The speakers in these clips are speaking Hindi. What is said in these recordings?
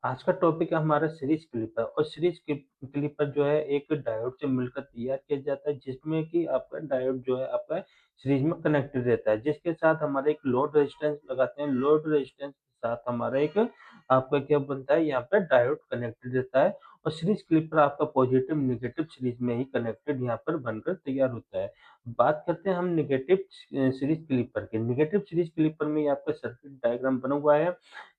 आज का टॉपिक है हमारा सीरीज क्लिपर और सीरीज क्लिपर जो है एक डायोड से मिलकर तैयार किया जाता है जिसमें कि आपका डायोड जो है आपका सीरीज में कनेक्टेड रहता है जिसके साथ हमारा एक लोड रेजिस्टेंस लगाते हैं। लोड रेजिस्टेंस के साथ हमारा एक आपका क्या बनता है, यहाँ पर डायोड कनेक्टेड रहता है और सीरीज क्लिपर आपका पॉजिटिव नेगेटिव सीरीज में ही कनेक्टेड यहाँ पर बनकर तैयार होता है। बात करते हैं हम नेगेटिव सीरीज क्लिपर के। नेगेटिव सीरीज क्लिपर में आपका सर्किट डायग्राम बना हुआ है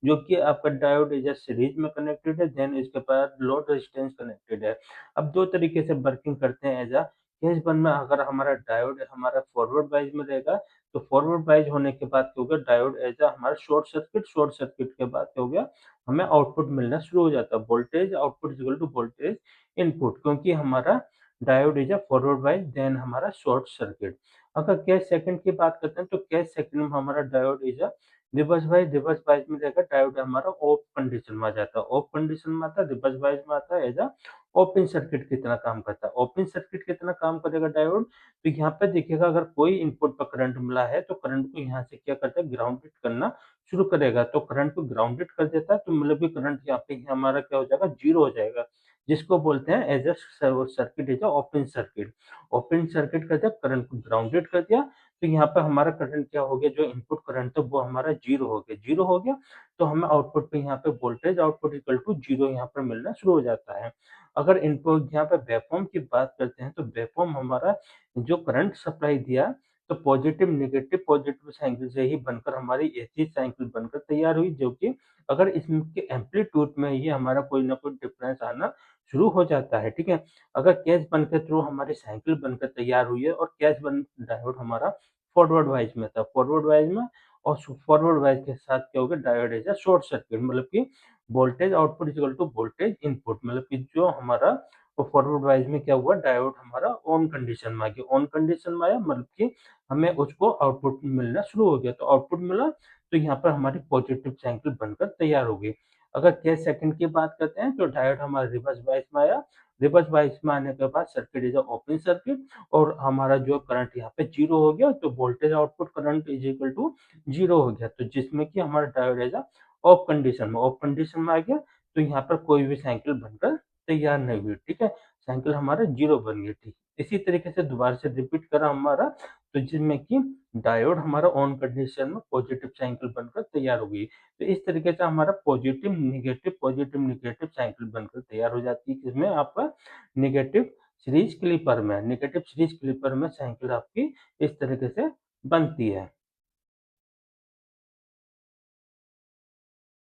जो कि आपका डायोड इज सीरीज में कनेक्टेड है, देन इसके बाद लोड रेजिस्टेंस कनेक्टेड है। अब दो तरीके से वर्किंग करते हैं। केस वन में अगर हमारा डायोड हमारा फॉरवर्ड वाइज में रहेगा तो फॉरवर्ड वाइज होने के बाद क्या होगा, डायोड हमारा शॉर्ट सर्किट के बाद क्या हो गया, हमें आउटपुट मिलना शुरू हो जाता है। Voltage output is equal to voltage input, क्योंकि हमारा डायोड फॉरवर्ड वाइज देन हमारा शॉर्ट सर्किट। अगर केस सेकंड की बात करते हैं तो केस सेकंड में हमारा डायोड रिवर्स बायस में रहेगा। डायोड हमारा ऑफ कंडीशन में आ जाता है। ऑफ कंडीशन में आता है, रिवर्स बायस में आता है, ओपन सर्किट की तरह काम करता है। ओपन सर्किट की तरह काम करेगा डायोड। तो यहाँ पे देखिएगा, अगर कोई इनपुट पर करंट मिला है तो करंट को यहाँ से क्या करता है, ग्राउंडेड करना शुरू करेगा। तो करंट को ग्राउंडेड कर देता है तो मतलब कि करंट यहाँ पे हमारा क्या हो जाएगा, जीरो हो जाएगा, जिसको बोलते हैं as a circuit is open circuit. Open circuit कर दिया, करंट को ग्राउंडेड कर दिया, तो यहाँ पे हमारा करंट क्या हो गया, जो इनपुट करंट है वो हमारा जीरो हो गया। जीरो हो गया तो हमें आउटपुट पे यहाँ पे voltage output equal to zero यहाँ पर मिलना शुरू हो जाता है। अगर इनपुट यहाँ पे वेवफॉर्म की बात करते हैं तो वेवफॉर्म हमारा जो करंट सप्लाई दिया तो पॉजिटिव साइकिल से ही बनकर हमारी एसी साइकिल बनकर तैयार हुई, जो कि अगर इसके एम्पलीट्यूड में ये हमारा कोई ना कोई डिफरेंस आना शुरू हो जाता है। ठीक है, अगर कैश बन के थ्रू हमारी साइकिल बनकर तैयार हुई है और कैश बन डायोड हमारा फॉरवर्ड वाइज में था, फॉरवर्ड वाइज में, और फॉरवर्ड वाइज के साथ क्या होगा, डायोड इज शॉर्ट सर्किट, मतलब कि voltage output is equal to voltage input, मतलब कि जो हमारा फॉरवर्ड वाइज में क्या हुआ, डायोड हमारा ऑन कंडीशन में आ गया। ऑन कंडीशन में आया मतलब कि हमें उसको आउटपुट मिलना शुरू हो गया। तो आउटपुट मिला तो यहाँ पर हमारी पॉजिटिव साइकिल बनकर तैयार हो गई। अगर केस सेकंड की बात करते हैं तो डायोड हमारा रिवर्स बायस में आया। रिवर्स बायस में आने के बाद सर्किट इज ओपन सर्किट और हमारा जो करंट यहाँ पे जीरो हो गया, तो voltage output current is equal to zero हो गया। तो जिसमें कि हमारा डायोड ऑफ कंडीशन में आ गया, तो यहाँ पर कोई भी साइकिल बनकर तैयार नहीं हुई। ठीक है, साइकिल हमारा जीरो बन गया। ठीक, इसी तरीके से दोबारा से रिपीट करा हमारा, तो जिसमें कि डायोड हमारा ऑन कंडीशन में पॉजिटिव साइकिल बनकर तैयार हो गई। तो इस तरीके से हमारा पॉजिटिव नेगेटिव साइकिल बनकर तैयार हो जाती है। किसमें, आपका नेगेटिव सीरीज क्लिपर में साइकिल आपकी इस तरीके से बनती है।